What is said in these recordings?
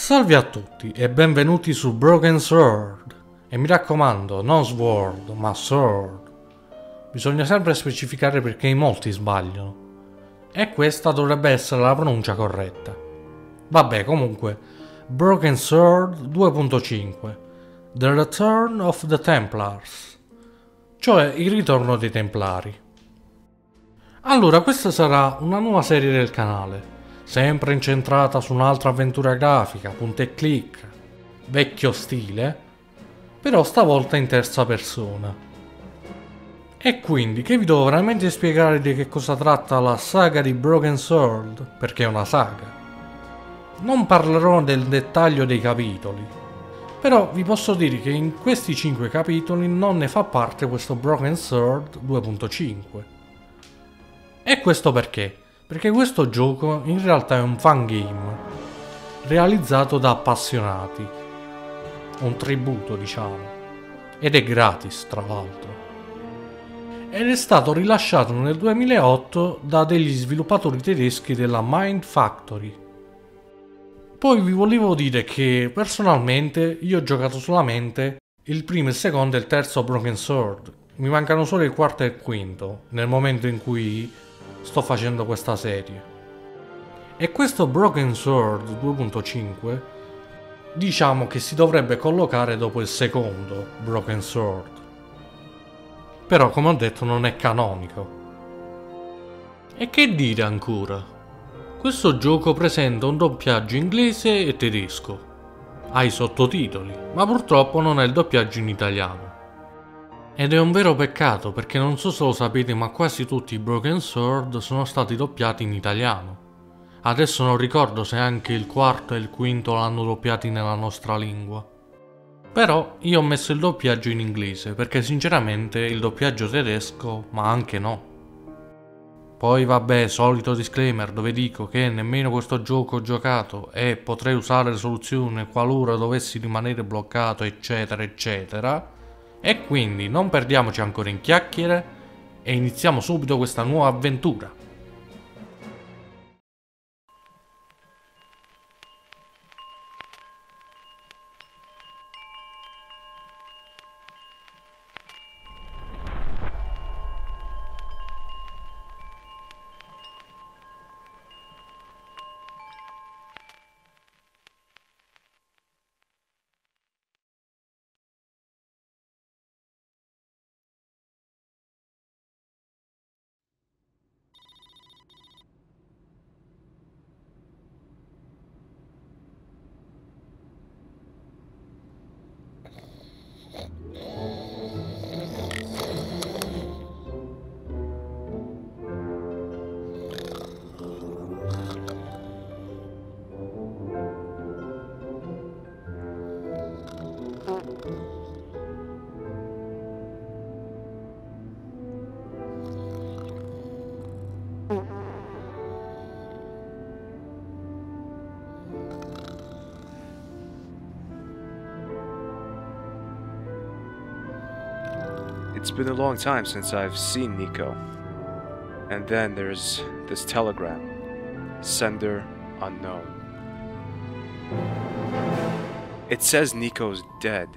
Salve a tutti e benvenuti su Broken Sword. E mi raccomando, non sword, ma sword. Bisogna sempre specificare perché in molti sbagliano. E questa dovrebbe essere la pronuncia corretta. Vabbè, comunque, Broken Sword 2.5 The Return of the Templars, cioè il ritorno dei Templari. Allora, questa sarà una nuova serie del canale, sempre incentrata su un'altra avventura grafica, punta e click, vecchio stile, però stavolta in terza persona. E quindi che vi devo veramente spiegare di che cosa tratta la saga di Broken Sword, perché è una saga. Non parlerò del dettaglio dei capitoli, però vi posso dire che in questi 5 capitoli non ne fa parte questo Broken Sword 2.5. E questo perché? Perché questo gioco in realtà è un fan game, realizzato da appassionati, un tributo diciamo, ed è gratis tra l'altro. Ed è stato rilasciato nel 2008 da degli sviluppatori tedeschi della Mind Factory. Poi vi volevo dire che personalmente io ho giocato solamente il primo, il secondo e il terzo Broken Sword. Mi mancano solo il quarto e il quinto, nel momento in cui sto facendo questa serie. E questo Broken Sword 2.5 diciamo che si dovrebbe collocare dopo il secondo Broken Sword. Però come ho detto non è canonico. E che dire ancora? Questo gioco presenta un doppiaggio inglese e tedesco. Ha i sottotitoli, ma purtroppo non ha il doppiaggio in italiano. Ed è un vero peccato perché non so se lo sapete ma quasi tutti i Broken Sword sono stati doppiati in italiano. Adesso non ricordo se anche il quarto e il quinto l'hanno doppiati nella nostra lingua. Però io ho messo il doppiaggio in inglese perché sinceramente il doppiaggio tedesco, ma anche no. Poi vabbè, solito disclaimer dove dico che nemmeno questo gioco ho giocato e potrei usare le soluzioni qualora dovessi rimanere bloccato eccetera eccetera. E quindi non perdiamoci ancora in chiacchiere e iniziamo subito questa nuova avventura. It's been a long time since I've seen Nico. And then there's this telegram. Sender unknown. It says Nico's dead.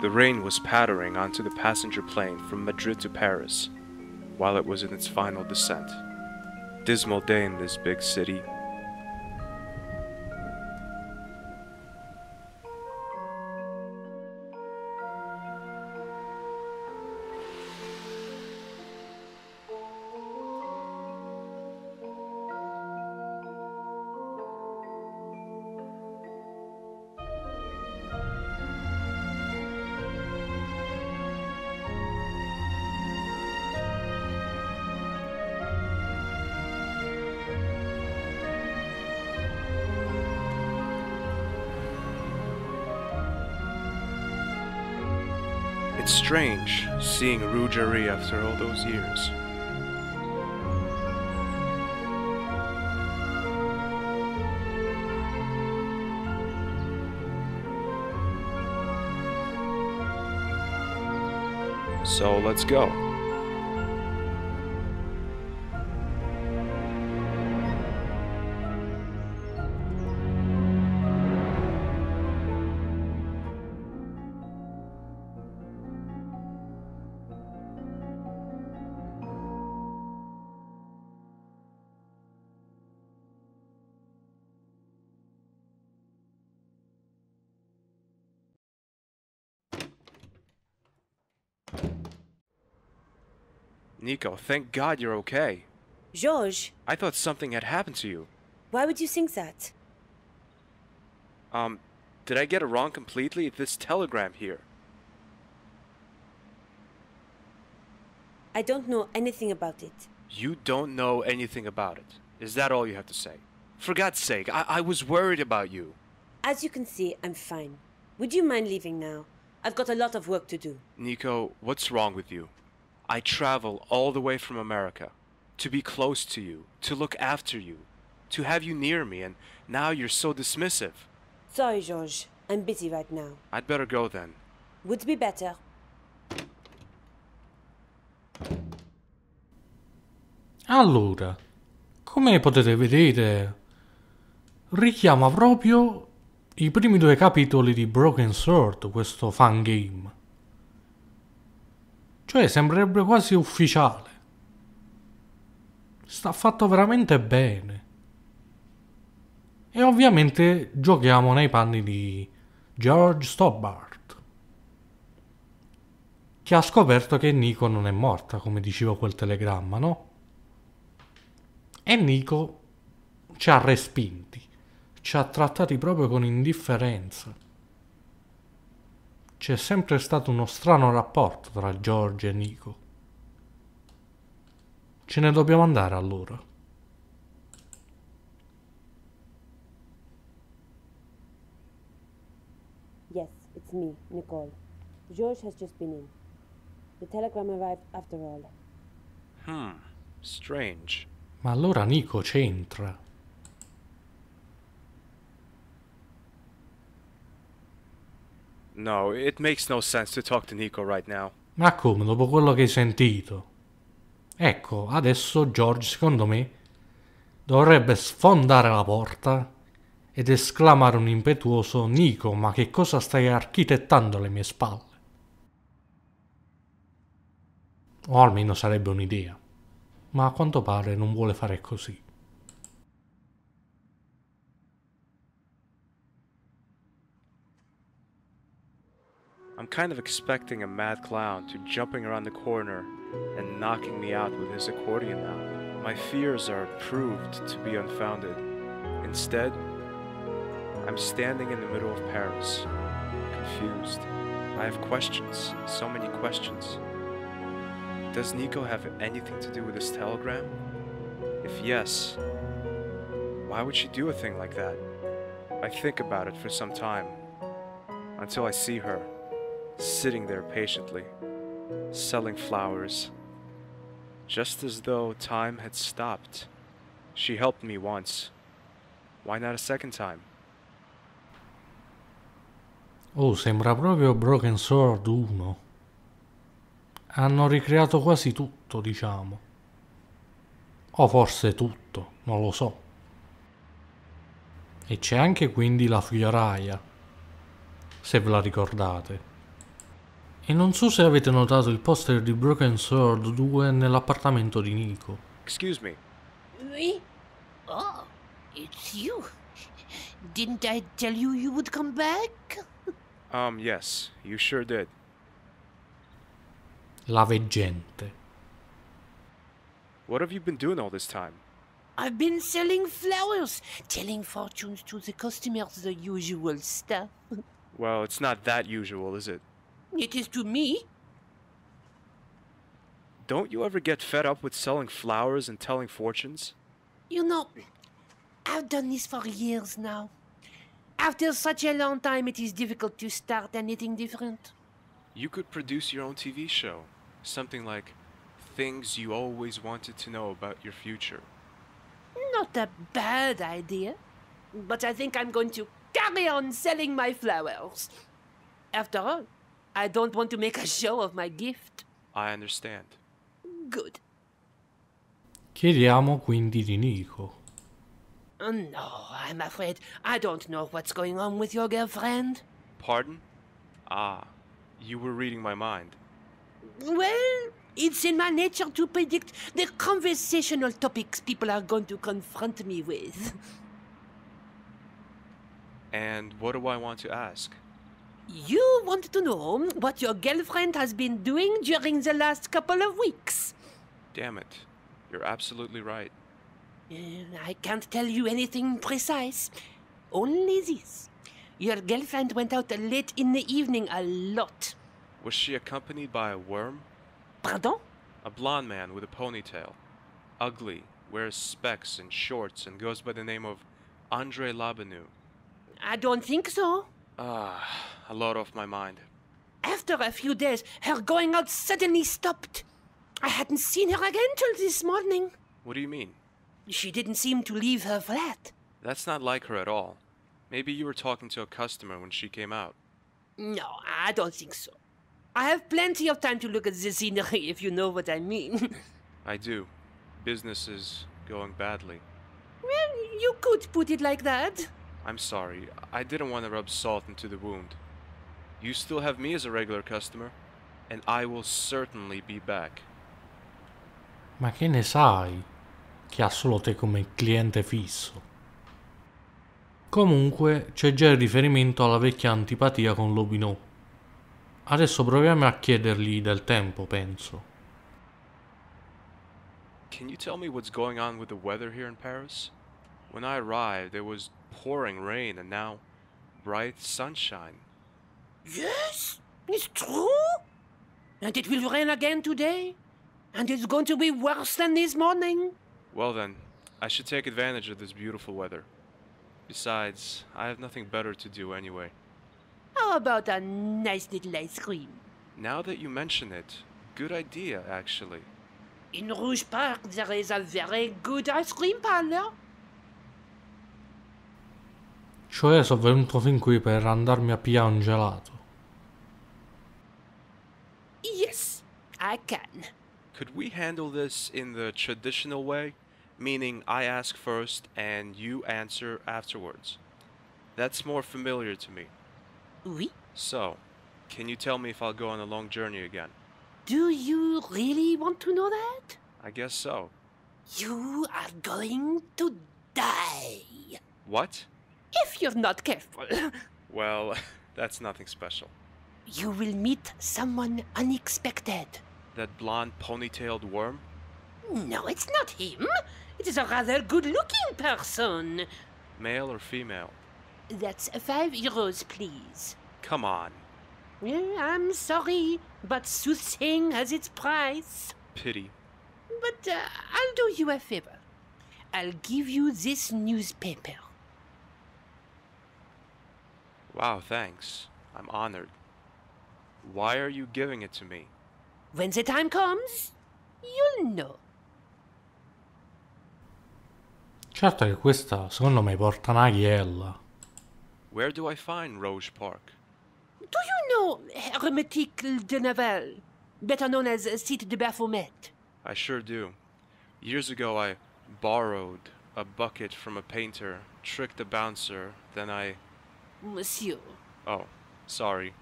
The rain was pattering onto the passenger plane from Madrid to Paris while it was in its final descent. Dismal day in this big city. It's strange seeing Ruggieri after all those years. So let's go. Nico, thank God you're okay. George, I thought something had happened to you. why would you think that? Did I get it wrong completely? This telegram here. I don't know anything about it. You don't know anything about it. Is that all you have to say? For God's sake, I was worried about you. As you can see, I'm fine. Would you mind leaving now? I've got a lot of work to do. Nico, what's wrong with you? I travel all the way from America to be close to you, to look after you, to have you near me, and now you're so dismissive. Sorry, George. I'm busy right now. I'd better go then. Would be better. Allora, come potete vedere, richiama proprio i primi due capitoli di Broken Sword, questo fan game. Cioè, sembrerebbe quasi ufficiale. Sta fatto veramente bene. E ovviamente giochiamo nei panni di George Stobbart, che ha scoperto che Nico non è morta, come diceva quel telegramma, no? E Nico ci ha respinti, ci ha trattati proprio con indifferenza. C'è sempre stato uno strano rapporto tra George e Nico. Ce ne dobbiamo andare allora. Yes, it's me, Nicole. George has just been in. The telegram arrived after all. Strange. Ma allora Nico c'entra. No, it makes no sense to talk to Nico right now. Ma come, dopo quello che hai sentito? Ecco, adesso George, secondo me, dovrebbe sfondare la porta ed esclamare un impetuoso: Nico, ma che cosa stai architettando alle mie spalle? O almeno sarebbe un'idea. Ma a quanto pare non vuole fare così. I'm kind of expecting a mad clown to jumping around the corner and knocking me out with his accordion now. My fears are proved to be unfounded. Instead, I'm standing in the middle of Paris, confused. I have questions, so many questions. Does Nico have anything to do with this telegram? If yes, why would she do a thing like that? I think about it for some time, until I see her, sitting there patiently, selling flowers, just as though time had stopped. She helped me once. Why not a second time? Oh, sembra proprio Broken Sword 1. Hanno ricreato quasi tutto, diciamo. O forse tutto, non lo so. E c'è anche quindi la fioraia, se ve la ricordate. E non so se avete notato il poster di Broken Sword 2 nell'appartamento di Nico. Excuse me. Me? Oh, it's you. Didn't I tell you you would come back? Yes, you sure did. La veggente. What have you been doing all this time? I've been selling flowers, telling fortunes to the customers, the usual stuff. Well, it's not that usual, is it? It is to me. Don't you ever get fed up with selling flowers and telling fortunes? You know, I've done this for years now. After such a long time, it is difficult to start anything different. You could produce your own TV show. Something like Things You Always Wanted to Know About Your Future. Not a bad idea. But I think I'm going to carry on selling my flowers. After all, I don't want to make a show of my gift. I understand. Good. Chiediamo quindi di Nico. No, I'm afraid I don't know what's going on with your girlfriend. Pardon? Ah, you were reading my mind. Well, it's in my nature to predict the conversational topics people are going to confront me with. And what do I want to ask? You want to know what your girlfriend has been doing during the last couple of weeks. Damn it. You're absolutely right. I can't tell you anything precise. Only this. Your girlfriend went out late in the evening a lot. Was she accompanied by a worm? Pardon? A blonde man with a ponytail. Ugly, wears specs and shorts and goes by the name of Andre Labanu. I don't think so. Ah, a lot off my mind. After a few days, her going out suddenly stopped. I hadn't seen her again till this morning. What do you mean? She didn't seem to leave her flat. That's not like her at all. Maybe you were talking to a customer when she came out. No, I don't think so. I have plenty of time to look at the scenery, if you know what I mean. I do. Business is going badly. Well, you could put it like that. I'm sorry. I didn't want to rub salt into the wound. You still have me as a regular customer, and I will certainly be back. Ma che ne sai? Che ha solo te come cliente fisso. Comunque c'è già il riferimento alla vecchia antipatia con l'Obinò. Adesso proviamo a chiedergli del tempo, penso. Can you tell me what's going on with the weather here in Paris? When I arrived, it was pouring rain, and now bright sunshine. Yes, it's true. And it will rain again today. And it's going to be worse than this morning. Well then, I should take advantage of this beautiful weather. Besides, I have nothing better to do anyway. How about a nice little ice cream? Now that you mention it, good idea, actually. In Rouge Park, there is a very good ice cream parlor. Cioè sono venuto fin qui per andarmi a pigliare un gelato. Yes, I can. Could we handle this in the traditional way? Meaning I ask first and you answer afterwards. That's more familiar to me. Oui? So, can you tell me if I'll go on a long journey again? Do you really want to know that? I guess so. You are going to die. What? If you're not careful. Well, that's nothing special. You will meet someone unexpected. That blonde ponytailed worm? No, it's not him. It is a rather good-looking person. Male or female? That's €5, please. Come on. Well, I'm sorry, but soothsaying has its price. Pity. But I'll do you a favor. I'll give you this newspaper. Wow, thanks. I'm honored. Why are you giving it to me? When the time comes, you'll know. Certo che questa, secondo me, porta una ghiella. Where do I find Rouge Park? Do you know Hermétique de Naval, better known as Site de Baphomet? I sure do. Years ago I borrowed a bucket from a painter, tricked a bouncer, then I... Monsieur, Oh, sorry.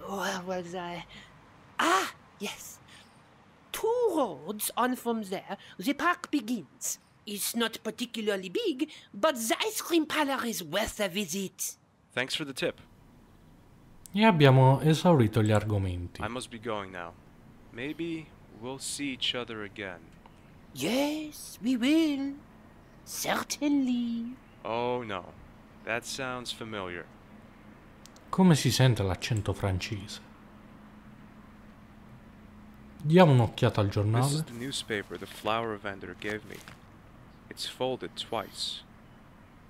where was I? Ah, yes. 2 roads on from there, the park begins. It's not particularly big, but the ice cream parlor is worth a visit. Thanks for the tip. E abbiamo esaurito gli argomenti. I must be going now. Maybe we'll see each other again. Yes, we will. Certainly. Oh no, that sounds familiar. Come si sente l'accento francese? Diamo un'occhiata al This is giornale. the newspaper the flower vendor gave me. It's folded twice.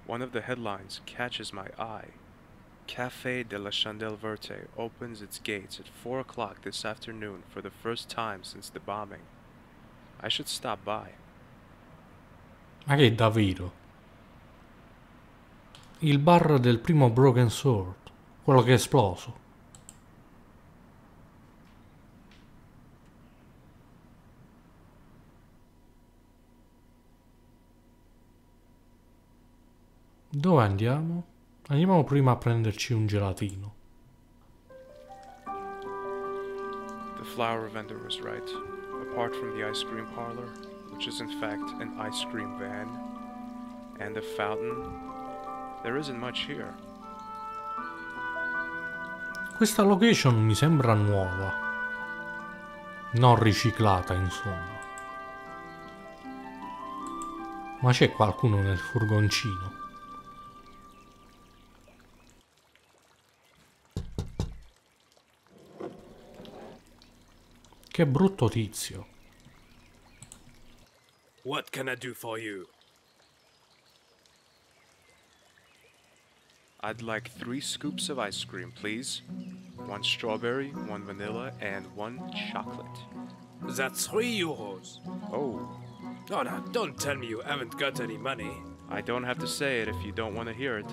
One of the headlines catches my eye. Café de la Chandelle Verte opens its gates at 4 o'clock this afternoon for the first time since the bombing. I should stop by. Ma che davvero? Il bar del primo Broken Sword, quello che è esploso. Dove andiamo? Andiamo prima a prenderci un gelatino. The flower vendor was right. Apart from the ice cream parlor, which is in fact an ice cream van, and the fountain, there isn't much here. Questa location mi sembra nuova. Non riciclata, insomma. Ma c'è qualcuno nel furgoncino? Che brutto tizio. What can I do for you? I'd like 3 scoops of ice cream, please. 1 strawberry, 1 vanilla, and 1 chocolate. That's €3. Oh, Oh, now, don't tell me you haven't got any money. I don't have to say it if you don't want to hear it.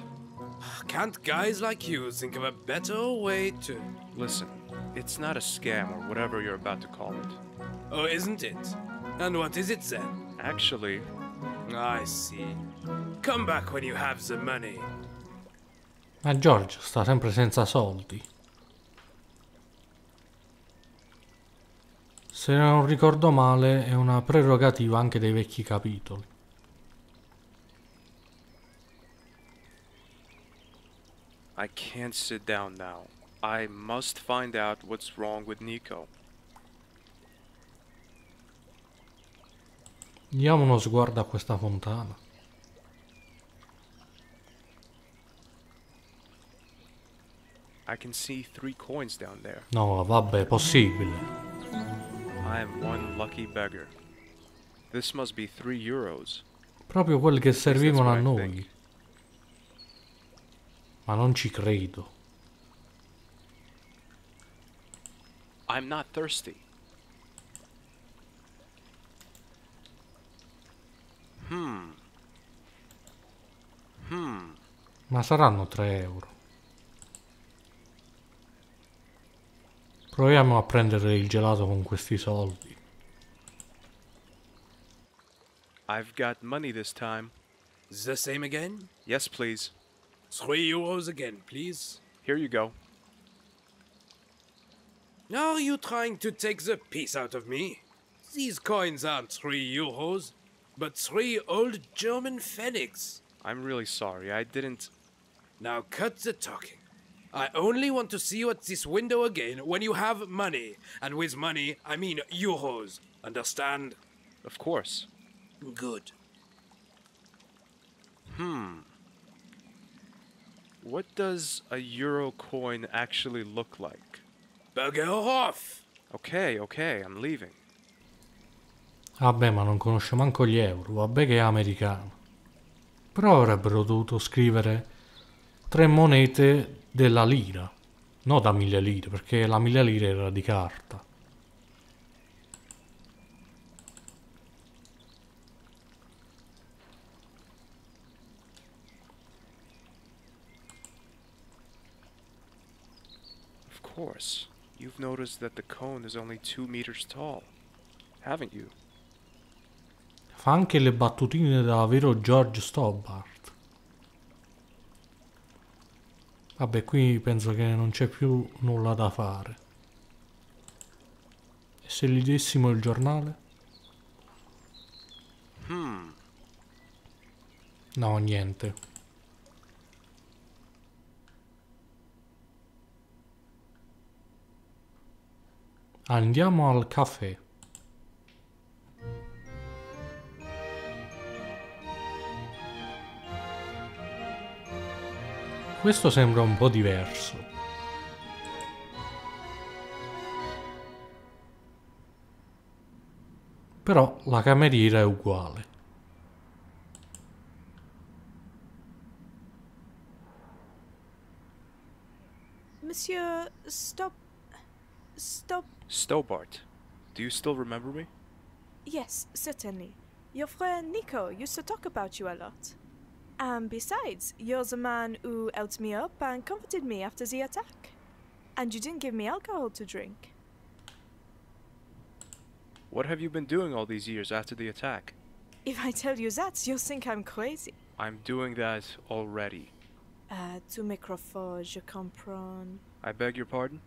Can't guys like you think of a better way to... Listen, it's not a scam or whatever you're about to call it. Oh, isn't it? And what is it then? Actually, I see. Come back when you have the money. Ma George sta sempre senza soldi. Se non ricordo male è una prerogativa anche dei vecchi capitoli. I can't sit down now. I must find out what's wrong with Nico. Diamo uno sguardo a questa fontana. I can see 3 coins down there. No, vabbè, possibile. I am one lucky beggar. This must be €3. Proprio quelli che servivano a what I noi. think. Ma non ci credo. I'm not thirsty. Ma saranno 3 euro. Proviamo a prendere il gelato con questi soldi. I've got money this time. The same again? Yes, please. €3 again, please. Here you go. Are you trying to take the piece out of me? These coins aren't €3, but 3 old German pfennigs. I'm really sorry. I didn't... Now cut the talking. I only want to see you at this window again when you have money. And with money, I mean euros. Understand? Of course. Good. What does a euro coin actually look like? Bugger off! Okay, I'm leaving. Vabbè, ma non conosce manco gli euro, vabbè che è americano. Però avrebbero dovuto scrivere 3 monete della lira, no da 1000 lire, perché la 1000 lire era di carta. Of course. You've noticed that the cone is only 2 meters tall, haven't you? Fa anche le battutine da vero George Stobbart. Vabbè, qui penso che non c'è più nulla da fare. E se gli dessimo il giornale? No, niente. Andiamo al caffè. Questo sembra un po' diverso. Però la cameriera è uguale. Monsieur, stop. Stobart, do you still remember me? Yes, certainly. Your friend Nico used to talk about you a lot. And besides, you're the man who helped me up and comforted me after the attack. And you didn't give me alcohol to drink. What have you been doing all these years after the attack? If I tell you that, you'll think I'm crazy. I'm doing that already. Tu microphone, je comprends. I beg your pardon?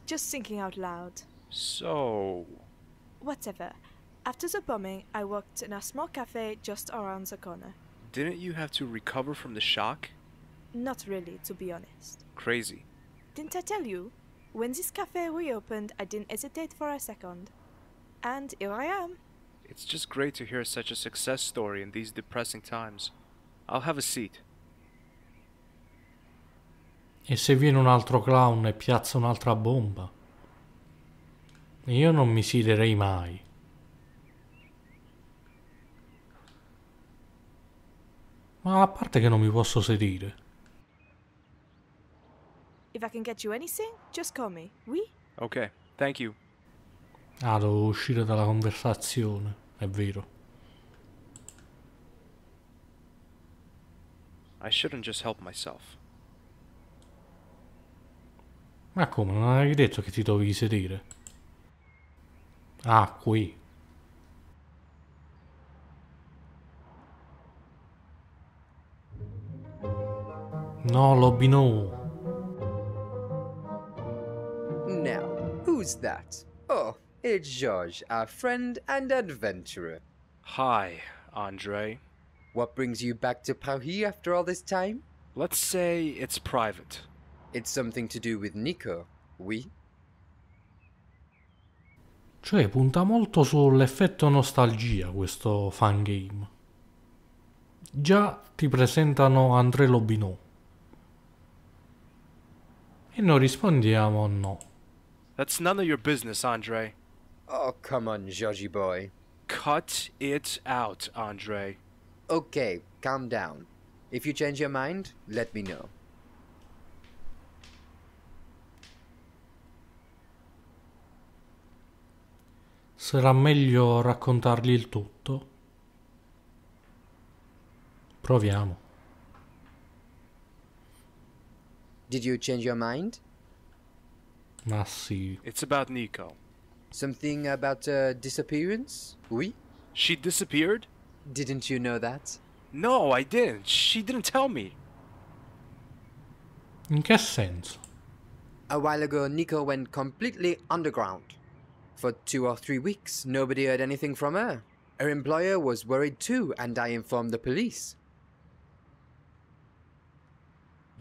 Just thinking out loud. So... Whatever. After the bombing, I worked in a small cafe just around the corner. Didn't you have to recover from the shock? Not really, to be honest. Crazy. Didn't I tell you? When this cafe reopened, I didn't hesitate for a second. And here I am. It's just great to hear such a success story in these depressing times. I'll have a seat. E se viene un altro clown e piazza un'altra bomba? Io non mi siederei mai. Ma a parte che non mi posso sedere. If I can get you anything, just call me. Oui? Okay, thank you. Ah, devo uscire dalla conversazione, è vero. I shouldn't just help myself. Ma come, non avevi detto che ti dovevi sedere? Ah, qui. No, Lobino. Now, who's that? Oh, it's George, our friend and adventurer. Hi, Andre. What brings you back to Paris after all this time? Let's say it's private. It's something to do with Nico, oui? Cioè, punta molto sull'effetto nostalgia questo fangame. Già ti presentano André Lobinot. E noi rispondiamo no. That's none of your business, Andre. Oh, come on, Georgie boy. Cut it out, Andre. Okay, calm down. If you change your mind, let me know. Sarà meglio raccontargli il tutto? Proviamo. Did you change your mind? Ma sì. It's about Nico. Something about a disappearance? Oui? She disappeared? Didn't you know that? No, I didn't. She didn't tell me. In che senso? A while ago, Nico went completely underground. For 2 or 3 weeks, nobody heard anything from her. Her employer was worried too, and I informed the police.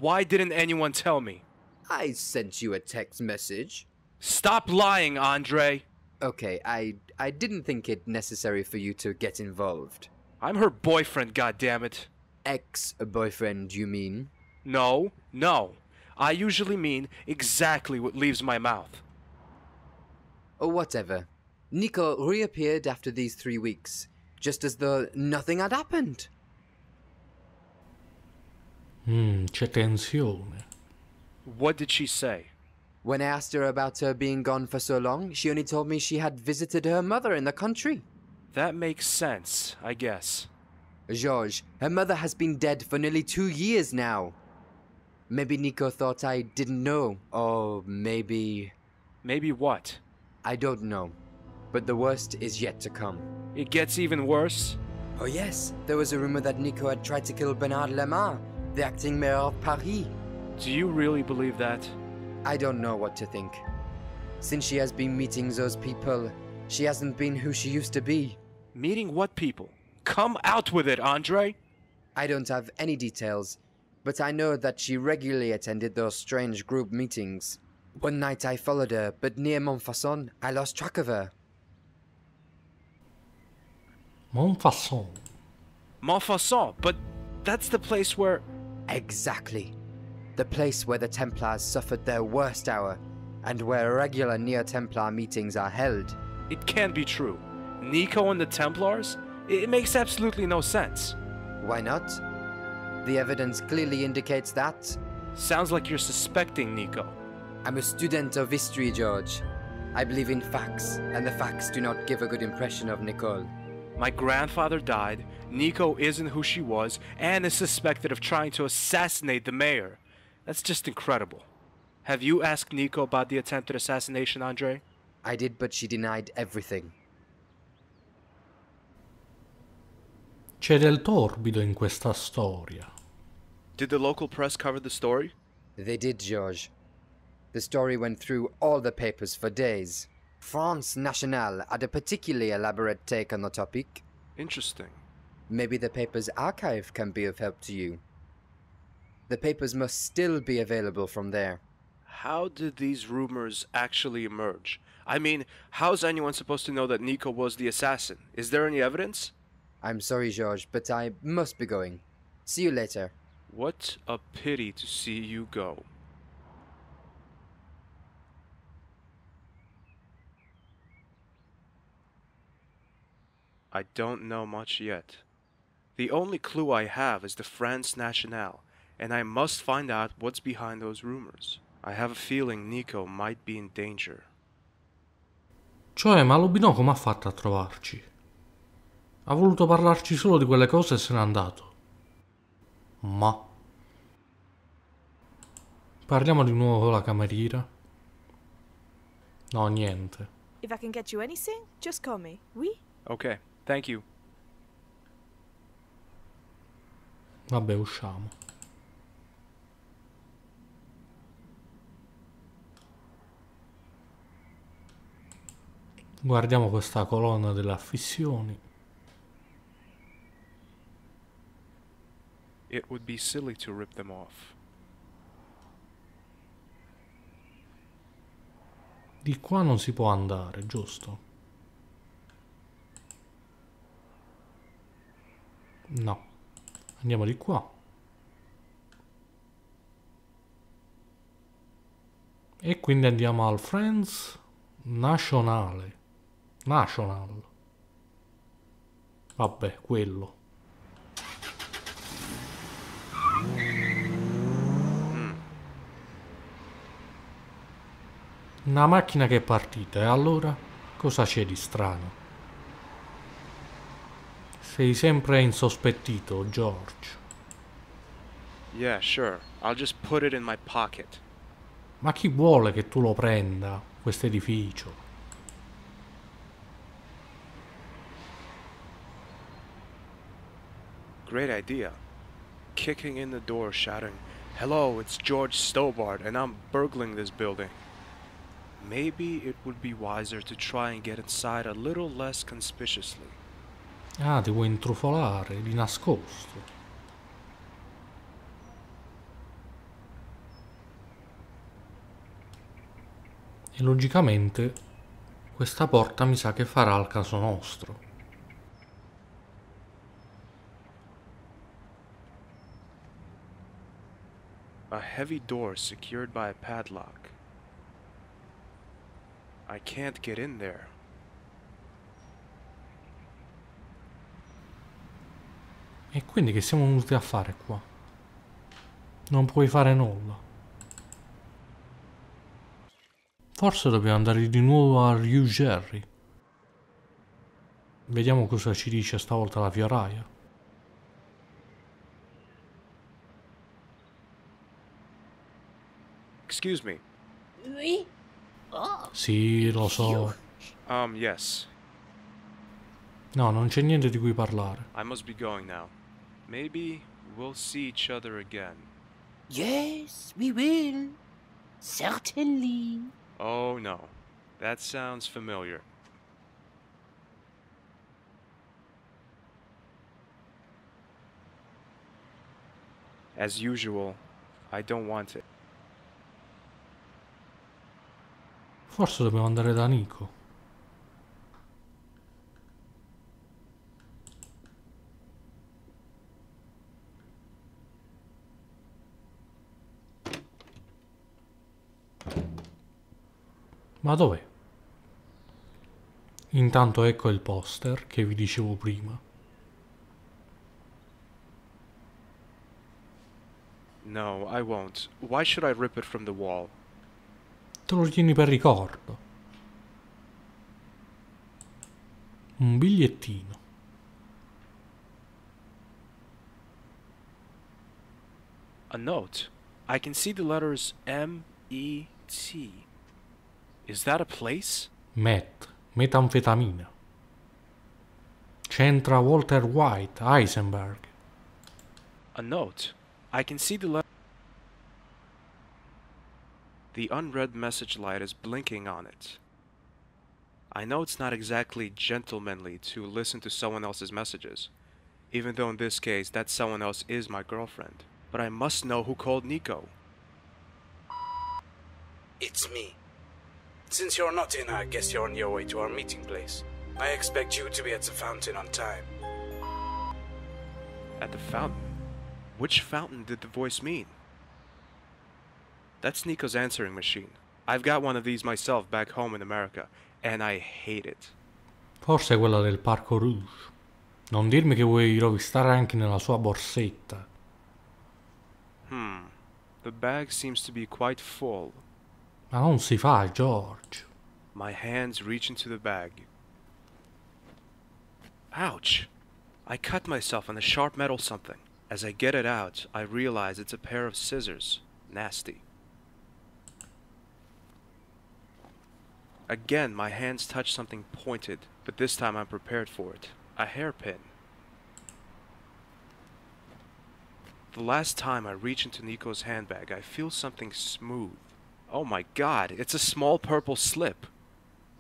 Why didn't anyone tell me? I sent you a text message. Stop lying, Andre. Okay, I didn't think it necessary for you to get involved. I'm her boyfriend, goddammit. Ex-boyfriend, you mean? No. I usually mean exactly what leaves my mouth. Or whatever. Nico reappeared after these 3 weeks, just as though nothing had happened. C'è tensione. What did she say? When I asked her about her being gone for so long, she only told me she had visited her mother in the country. That makes sense, I guess. Georges, her mother has been dead for nearly 2 years now. Maybe Nico thought I didn't know, or maybe... Maybe what? I don't know, but the worst is yet to come. It gets even worse? Oh yes, there was a rumor that Nico had tried to kill Bernard Lemar, the acting mayor of Paris. Do you really believe that? I don't know what to think. Since she has been meeting those people, she hasn't been who she used to be. Meeting what people? Come out with it, Andre! I don't have any details, but I know that she regularly attended those strange group meetings. One night I followed her, but near Montfaucon, I lost track of her. Montfaucon. Montfaucon, but that's the place where... Exactly. The place where the Templars suffered their worst hour, and where regular near-Templar meetings are held. It can't be true. Nico and the Templars? It makes absolutely no sense. Why not? The evidence clearly indicates that. Sounds like you're suspecting Nico. I'm a student of history, George. I believe in facts, and the facts do not give a good impression of Nicole. My grandfather died, Nico isn't who she was, and is suspected of trying to assassinate the mayor. That's just incredible. Have you asked Nico about the attempted assassination, Andre? I did, but she denied everything. C'è del torbido in questa storia. Did the local press cover the story? They did, George. The story went through all the papers for days. France Nationale had a particularly elaborate take on the topic. Interesting. Maybe the paper's archive can be of help to you. The papers must still be available from there. How did these rumors actually emerge? I mean, how's anyone supposed to know that Nico was the assassin? Is there any evidence? I'm sorry, George, but I must be going. See you later. What a pity to see you go. I don't know much yet. The only clue I have is the France Nationale, and I must find out what's behind those rumors. I have a feeling Nico might be in danger. Cioè, ma Lubino come ha fatto a trovarci? Ha voluto parlarci solo di quelle cose e se n'è andato. Ma... Parliamo di nuovo con la cameriera? No, niente. If I can get you anything, just call me. Oui? Okay, thank you. Vabbè, usciamo. Guardiamo questa colonna delle affissioni. It would be silly to rip them off. Di qua non si può andare, giusto? No. Andiamo di qua. E quindi andiamo al France National. Vabbè, quello. Una macchina che è partita, e allora? Cosa c'è di strano? Sei sempre insospettito, George. Yeah, sure. I'll just put it in my pocket. Ma chi vuole che tu lo prenda, questo edificio? Great idea. Kicking in the door, shouting, "Hello, it's George Stobart, and I'm burgling this building." Maybe it would be wiser to try and get inside a little less conspicuously. Ah, ti vuoi intrufolare, di nascosto. E logicamente questa porta mi sa che farà al caso nostro. A heavy door secured by a padlock. I can't get in there. E quindi che siamo venuti a fare qua? Non puoi fare nulla. Forse dobbiamo andare di nuovo a Rue Jerry. Vediamo cosa ci dice stavolta la fioraia. Excuse me. Oui? Oh, Sì, lo so. Yes. No, non c'è niente di cui parlare. I must be going now. Maybe we'll see each other again. yes, we will. Certainly. Oh no. That sounds familiar. As usual, I don't want it. Forse dobbiamo andare da Nico. Ma dov'è? Intanto ecco il poster che vi dicevo prima. No, I won't. Why should I rip it from the wall? Te lo tieni per ricordo. Un bigliettino. A note. I can see the letters M-E-T. Is that a place? Meth, metanfetamina. C'entra Walter White, Heisenberg. A note. I can see the letter. The unread message light is blinking on it. I know it's not exactly gentlemanly to listen to someone else's messages, even though in this case that someone else is my girlfriend. But I must know who called Nico. It's me. Since you're not in, I guess you're on your way to our meeting place. I expect you to be at the fountain on time. At the fountain? Which fountain did the voice mean? That's Nico's answering machine. I've got one of these myself back home in America, and I hate it. Forse è quella del Parco Rouge. Non dirmi che vuoi rovistare anche nella sua borsetta. The bag seems to be quite full. Ma non si fa, George. My hands reach into the bag. Ouch! I cut myself on a sharp metal something. As I get it out, I realize it's a pair of scissors. Nasty. Again, my hands touch something pointed, but this time I'm prepared for it. A hairpin. The last time I reach into Nico's handbag, I feel something smooth. Oh my god, it's a small purple slip.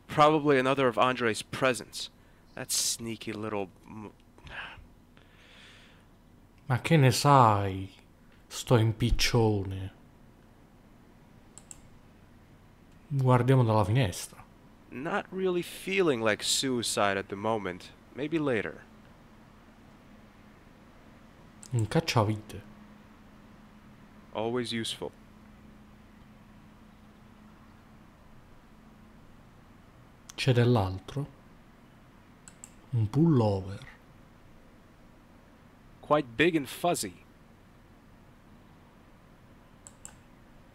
Probably another of Andre's presents. That sneaky little... Ma che ne sai? Sto impiccione. Guardiamo dalla finestra. Not really feeling like suicide at the moment. Maybe later. Un cacciavite. Always useful. C'è dell'altro. Un pullover. Quite big and fuzzy.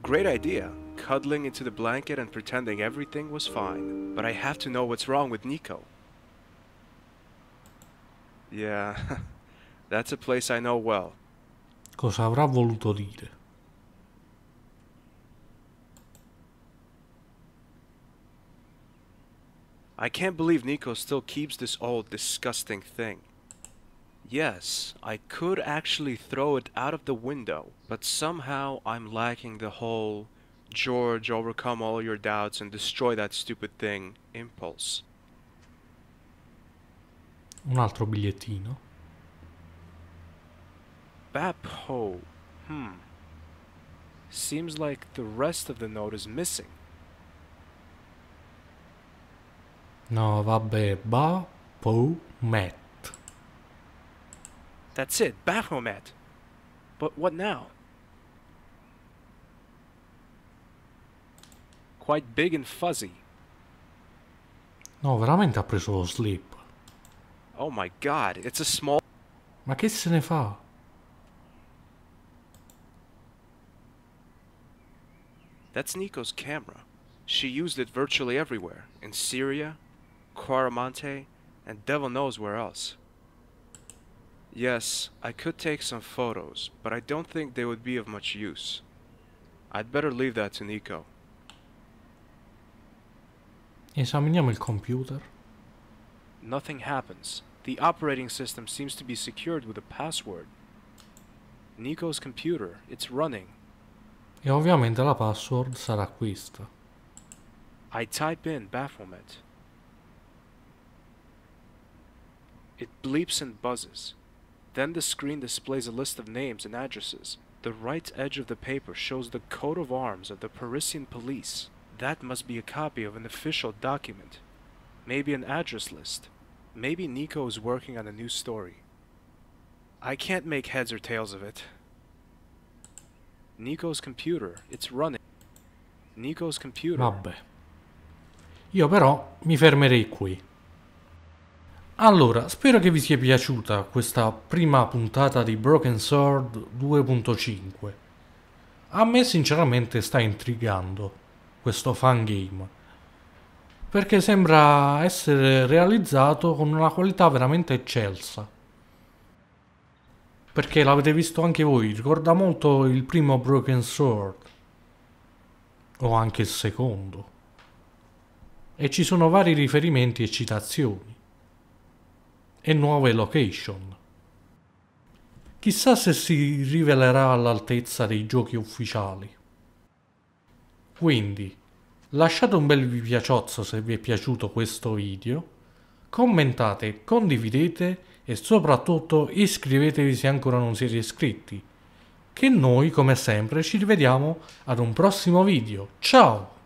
Great idea, cuddling into the blanket and pretending everything was fine. But I have to know what's wrong with Nico. Yeah, that's a place I know well. Cosa avrà voluto dire? I can't believe Nico still keeps this old, disgusting thing. Yes, I could actually throw it out of the window, but somehow I'm lacking the whole George, overcome all your doubts and destroy that stupid thing impulse. Un altro bigliettino. Bap-ho. Seems like the rest of the note is missing. No, vabbè, Baphomet. That's it, Baphomet. But what now? Quite big and fuzzy. No, veramente ha preso lo slip. Oh my god, it's a small... Ma che se ne fa? That's Nico's camera. She used it virtually everywhere. In Syria, Quaramante, and devil knows where else. Yes, I could take some photos, but I don't think they would be of much use. I'd better leave that to Nico. Esaminiamo il computer. Nothing happens. The operating system seems to be secured with a password. Nico's computer, it's running. E ovviamente la password sarà questa. I type in Baphomet. It bleeps and buzzes. Then the screen displays a list of names and addresses. The right edge of the paper shows the coat of arms of the Parisian police. That must be a copy of an official document. Maybe an address list. Maybe Nico is working on a new story. I can't make heads or tails of it. Nico's computer, it's running. Nico's computer. Vabbè. Io però mi fermerei qui. Allora, spero che vi sia piaciuta questa prima puntata di Broken Sword 2.5. A me sinceramente sta intrigando questo fangame, perché sembra essere realizzato con una qualità veramente eccelsa. Perché l'avete visto anche voi, ricorda molto il primo Broken Sword, o anche il secondo. E ci sono vari riferimenti e citazioni. E nuove location. Chissà se si rivelerà all'altezza dei giochi ufficiali. Quindi, lasciate un bel vi piaciozzo se vi è piaciuto questo video, commentate, condividete e soprattutto iscrivetevi se ancora non siete iscritti, che noi come sempre ci rivediamo ad un prossimo video. Ciao!